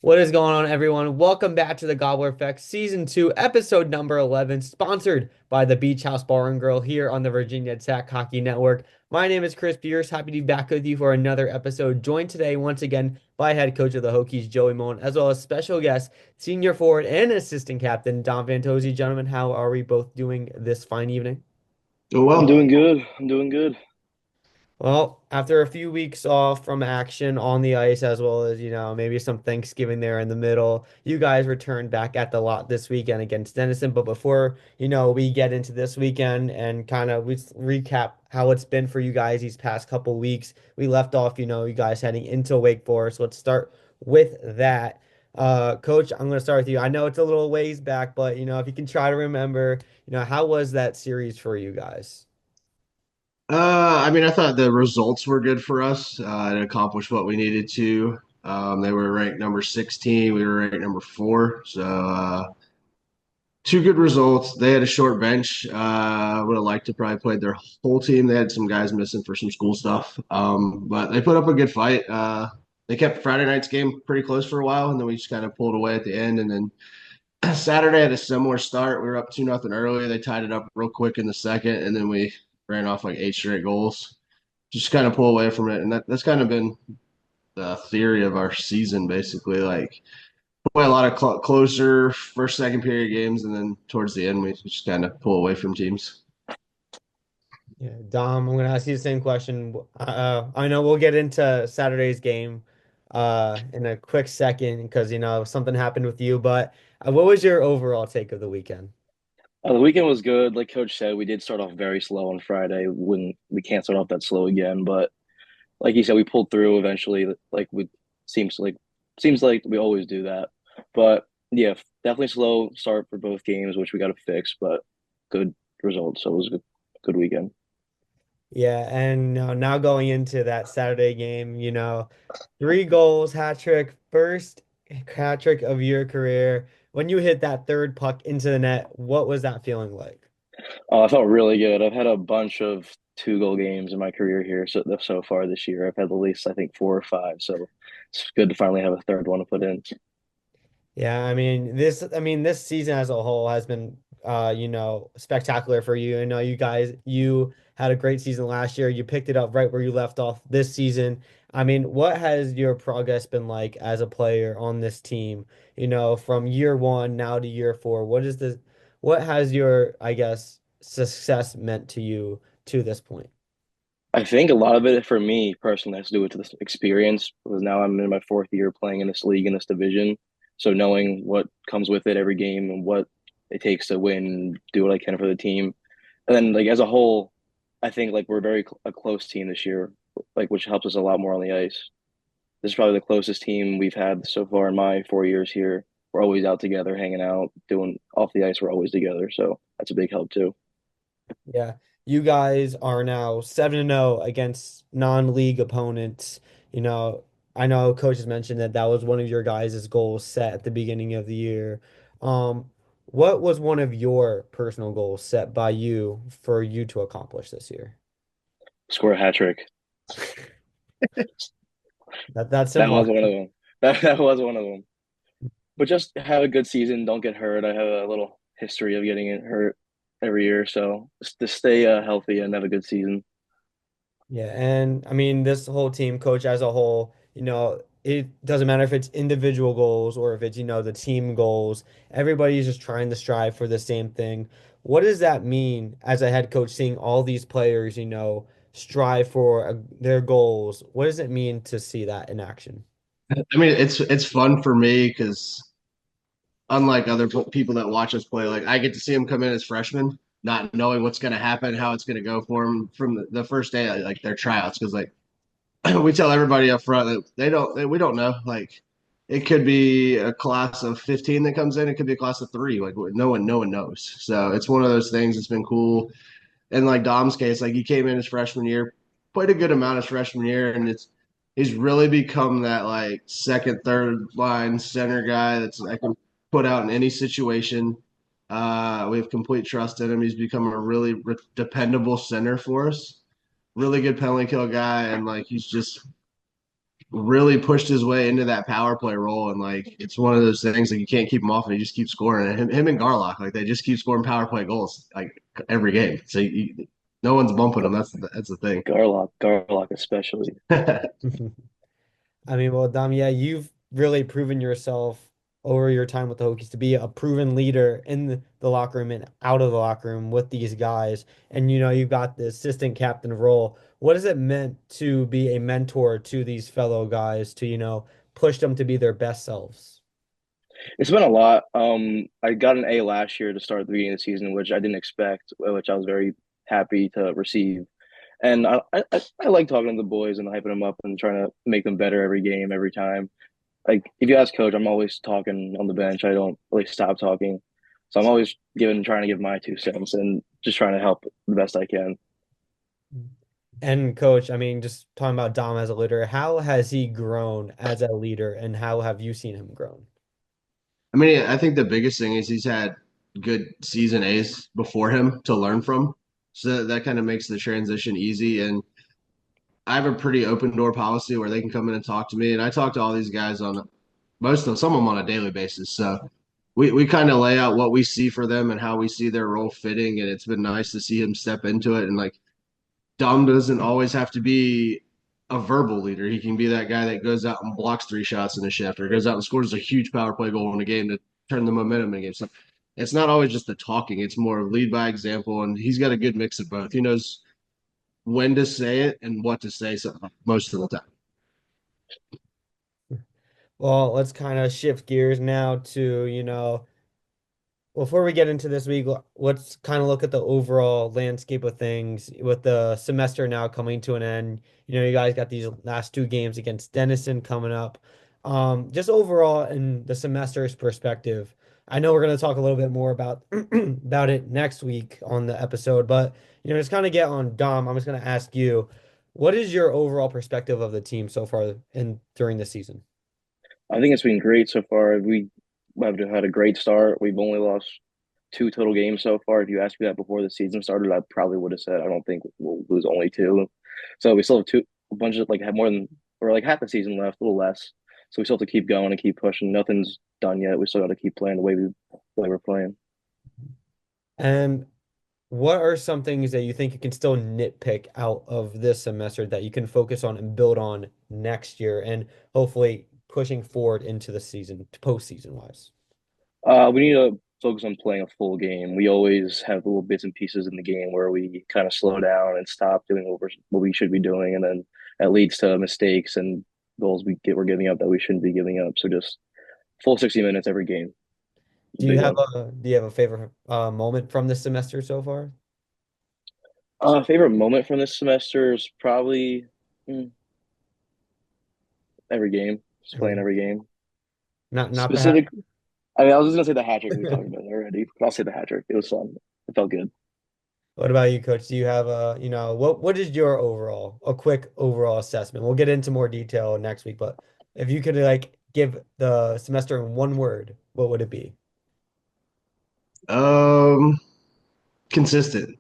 What is going on, everyone? Welcome back to the Gobbler Effect, Season 2, Episode number 11, sponsored by the Beach House Bar and Grill here on the Virginia Tech Hockey Network. My name is Chris Pierce. Happy to be back with you for another episode. Joined today, once again, by head coach of the Hokies, Joey Mullen, as well as special guest, senior forward and assistant captain, Dom Fantozzi. Gentlemen, how are we both doing this fine evening? Oh, I'm well, doing good. I'm doing good. Well, after a few weeks off from action on the ice, as well as, maybe some Thanksgiving there in the middle, you guys returned back at the lot this weekend against Denison. But before, we get into this weekend and kind of we recap how it's been for you guys these past couple weeks, we left off, you guys heading into Wake Forest. Let's start with that. Coach, I'm going to start with you. I know it's a little ways back, but, if you can try to remember, how was that series for you guys? I thought the results were good for us. It accomplished what we needed to. They were ranked number 16. We were ranked number 4. So, two good results. They had a short bench. I would have liked to probably played their whole team. They had some guys missing for some school stuff. But they put up a good fight. They kept Friday night's game pretty close for a while, and then we just kind of pulled away at the end. And then Saturday had a similar start. We were up 2-0 early. They tied it up real quick in the second, and then we ran off like 8 straight goals. Just kind of pull away from it, and that's kind of been the theory of our season, basically. Like play a lot of closer first, second period games, and then towards the end we just kind of pull away from teams. Yeah, Dom, I'm gonna ask you the same question. I know we'll get into Saturday's game in a quick second because something happened with you, but what was your overall take of the weekend? The weekend was good. Like Coach said, we did start off very slow on Friday. When we can't start off that slow again, but like he said, we pulled through eventually. Like we seems like seems like we always do that. But yeah, definitely slow start for both games, which we got to fix. But good results. So it was a good weekend. Yeah, and now going into that Saturday game, 3 goals, hat trick, first hat trick of your career. When you hit that third puck into the net, what was that feeling like? Oh, I felt really good. I've had a bunch of 2 goal games in my career here so far this year. I've had at least I think 4 or 5. So it's good to finally have a third one to put in. Yeah, this season as a whole has been spectacular for you. I know you had a great season last year. You picked it up right where you left off this season. What has your progress been like as a player on this team? From year one now to year four. What has your, I guess, success meant to you to this point? I think a lot of it for me personally has to do with this experience because now I'm in my 4th year playing in this league in this division. So knowing what comes with it every game and what it takes to win and do what I can for the team. And then like as a whole, I think like we're a close team this year, like which helps us a lot more on the ice. This is probably the closest team we've had so far in my 4 years here. We're always out together, hanging out, doing off the ice. We're always together, so that's a big help too. Yeah, you guys are now 7-0 against non-league opponents. You know, I know coach has mentioned that that was one of your guys' goals set at the beginning of the year. What was one of your personal goals set by you for you to accomplish this year? Score a hat trick. That's That simple. was one of them. That was one of them. But just have a good season. Don't get hurt. I have a little history of getting hurt every year, so just stay healthy and have a good season. Yeah, and this whole team, coach as a whole, it doesn't matter if it's individual goals or if it's, the team goals. Everybody's just trying to strive for the same thing. What does that mean as a head coach, seeing all these players, strive for their goals? What does it mean to see that in action? It's fun for me because unlike other people that watch us play, like I get to see them come in as freshmen, not knowing what's going to happen, how it's going to go for them from the first day, like their tryouts. Because like we tell everybody up front that we don't know. Like it could be a class of 15 that comes in, it could be a class of 3. Like no one knows. So it's one of those things that's been cool. And like Dom's case, like he came in his freshman year, played a good amount his freshman year, and he's really become that like second, third line center guy that's I can put out in any situation. We have complete trust in him. He's become a really dependable center for us. Really good penalty kill guy, and like he's just really pushed his way into that power play role, and like it's one of those things like you can't keep him off, and he just keeps scoring. And him and Garlock, like they just keep scoring power play goals like every game. So no one's bumping him. That's the thing. Garlock especially. I mean, well, Dom, yeah, you've really proven yourself over your time with the Hokies to be a proven leader in the locker room and out of the locker room with these guys. And you've got the assistant captain role. What has it meant to be a mentor to these fellow guys to, push them to be their best selves? It's been a lot. I got an A last year to start at the beginning of the season, which I didn't expect, which I was very happy to receive. And I like talking to the boys and hyping them up and trying to make them better every game, every time. Like if you ask coach, I'm always talking on the bench. I don't really stop talking. So I'm always trying to give my 2 cents and just trying to help the best I can. And coach, I mean, just talking about Dom as a leader, how has he grown as a leader and how have you seen him grown? I mean, I think the biggest thing is he's had good season A's before him to learn from, so that kind of makes the transition easy. And I have a pretty open door policy where they can come in and talk to me, and I talk to all these guys on most of them, some of them on a daily basis. So we kind of lay out what we see for them and how we see their role fitting, and it's been nice to see him step into it. And like Dom doesn't always have to be a verbal leader. He can be that guy that goes out and blocks 3 shots in a shift, or goes out and scores a huge power play goal in a game to turn the momentum in a game. So it's not always just the talking; it's more of lead by example, and he's got a good mix of both. He knows when to say it and what to say so, most of the time. Well, let's kind of shift gears now to, before we get into this week, let's kind of look at the overall landscape of things with the semester now coming to an end. You guys got these last 2 games against Denison coming up. Just overall in the semester's perspective, I know we're going to talk a little bit more about about it next week on the episode, but just kind of get on Dom. I'm just going to ask you, what is your overall perspective of the team so far in during the season? I think it's been great so far. We have had a great start. We've only lost 2 total games so far. If you asked me that before the season started, I probably would have said I don't think we'll lose only 2. So we still have a bunch of like have more than or like half the season left, a little less. So we still have to keep going and keep pushing. Nothing's done yet. We still got to keep playing the way we're playing. And what are some things that you think you can still nitpick out of this semester that you can focus on and build on next year and hopefully pushing forward into the season, postseason wise? We need to focus on playing a full game. We always have little bits and pieces in the game where we kind of slow down and stop doing what we should be doing, and then that leads to mistakes and goals we're giving up that we shouldn't be giving up. So just full 60 minutes every game, big one. Do you have a favorite moment from this semester so far? Favorite moment from this semester is probably mm, every game, just playing Every every game. not the hat. Specific. I mean, I was just gonna say the hat trick we talked about already. I'll say the hat trick. It was fun. It felt good. What about you, Coach? Do you have what is your a quick overall assessment? We'll get into more detail next week, but if you could like give the semester in one word, what would it be? Um, Consistent. I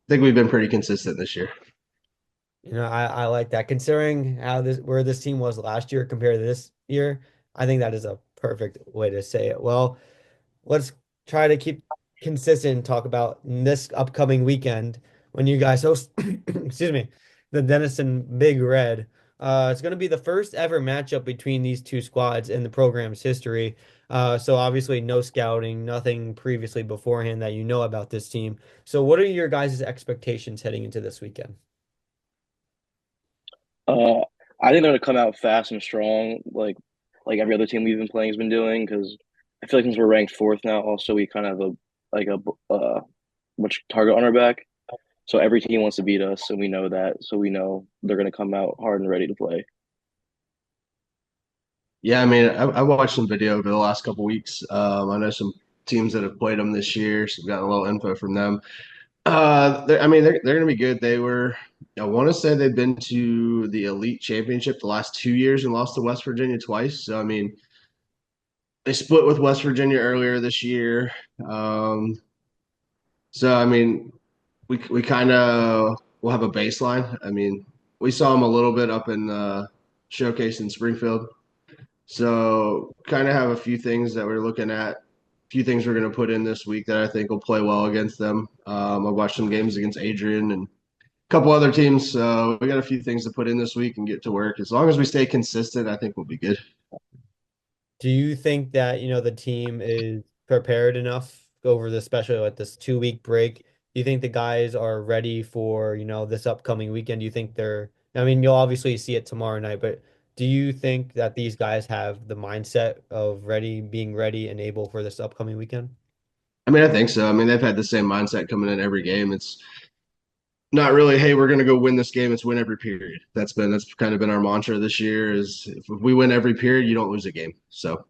think we've been pretty consistent this year. I like that. Considering how this where this team was last year compared to this year, I think that is a perfect way to say it. Well, let's try to keep consistent and talk about this upcoming weekend when you guys host, excuse me, the Denison Big Red. It's going to be the first ever matchup between these two squads in the program's history. So obviously no scouting, nothing previously beforehand that you know about this team. So what are your guys' expectations heading into this weekend? Uh, I think they're gonna come out fast and strong, like every other team we've been playing has been doing. Because I feel like since we're ranked fourth now, also we kind of have a much target on our back. So every team wants to beat us, and we know that. So we know they're gonna come out hard and ready to play. Yeah, I mean, I watched some video over the last couple weeks. I know some teams that have played them this year, so I've gotten a little info from them. I mean, they're going to be good. I want to say they've been to the Elite Championship the last 2 years and lost to West Virginia twice. So I mean, they split with West Virginia earlier this year. Um, so I mean, we kind of will have a baseline. I mean, we saw them a little bit up in showcase in Springfield. So kind of have a few things that we're looking at, a few things we're going to put in this week that I think will play well against them. I've watched some games against Adrian and a couple other teams. So we got a few things to put in this week and get to work. As long as we stay consistent, I think we'll be good. Do you think that, the team is prepared enough over this, especially like this 2 week break? Do you think the guys are ready for, this upcoming weekend? Do you think I mean, you'll obviously see it tomorrow night, but do you think that these guys have the mindset of being ready and able for this upcoming weekend? I mean, I think so. I mean, they've had the same mindset coming in every game. It's not really, hey, we're going to go win this game. It's win every period. That's kind of been our mantra this year. Is if we win every period, you don't lose a game. So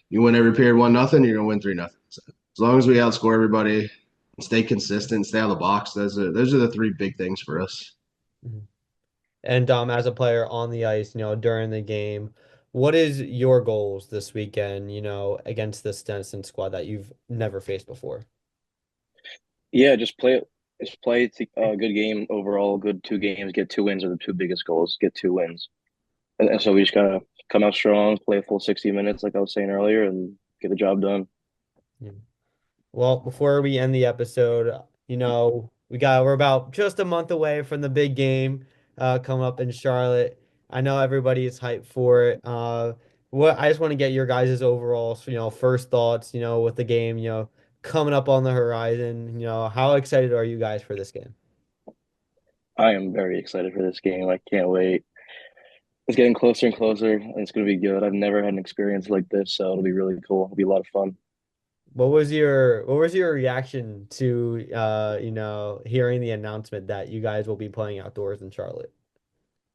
you win every period 1-0, you're going to win 3-0. So as long as we outscore everybody, stay consistent, stay out of the box. Those are the three big things for us. Mhm. And as a player on the ice, during the game, what is your goals this weekend, against this Denison squad that you've never faced before? Yeah, just play a good game overall, good 2 games, get 2 wins are the two biggest goals, get 2 wins. And so we just gotta come out strong, play a full 60 minutes, like I was saying earlier, and get the job done. Yeah. Well, before we end the episode, we're about just a month away from the big game coming up in Charlotte. I know everybody is hyped for it. What I just want to get your guys' overall, first thoughts, with the game, coming up on the horizon. How excited are you guys for this game? I am very excited for this game. I can't wait. It's getting closer and closer, and it's gonna be good. I've never had an experience like this, so it'll be really cool. It'll be a lot of fun. What was your reaction to hearing the announcement that you guys will be playing outdoors in Charlotte?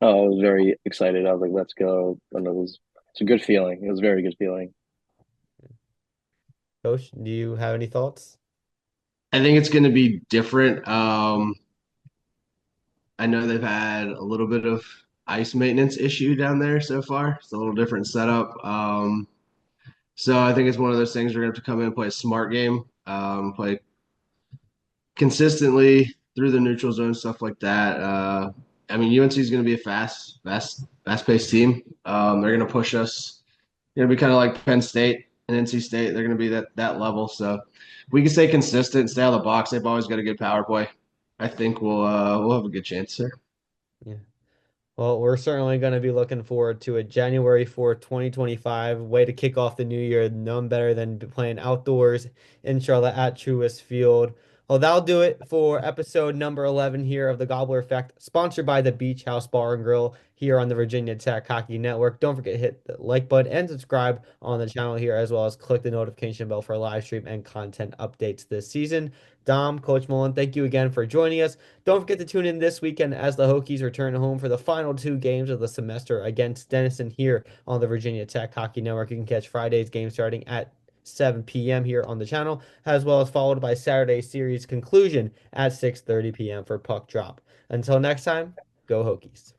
Oh, I was very excited. I was like, "Let's go!" And it's a good feeling. It was a very good feeling. Coach, do you have any thoughts? I think it's going to be different. I know they've had a little bit of ice maintenance issue down there so far. It's a little different setup. So I think it's one of those things we're going to have to come in and play a smart game, play consistently through the neutral zone, stuff like that. I mean, UNC is going to be a fast-paced team. They're going to push us. They're going to be kind of like Penn State and NC State. They're going to be that level. So if we can stay consistent, stay out of the box. They've always got a good power play. I think we'll have a good chance here. Yeah. Well, we're certainly going to be looking forward to it. January 4th, 2025. Way to kick off the new year. None better than playing outdoors in Charlotte at Truist Field. Well, that'll do it for episode number 11 here of the Gobbler Effect, sponsored by the Beach House Bar and Grill here on the Virginia Tech Hockey Network. Don't forget to hit the like button and subscribe on the channel here, as well as click the notification bell for live stream and content updates this season. Dom, Coach Mullen, thank you again for joining us. Don't forget to tune in this weekend as the Hokies return home for the final 2 games of the semester against Denison here on the Virginia Tech Hockey Network. You can catch Friday's game starting at 7 p.m. here on the channel, as well as followed by Saturday's series conclusion at 6:30 p.m. for puck drop. Until next time, go Hokies.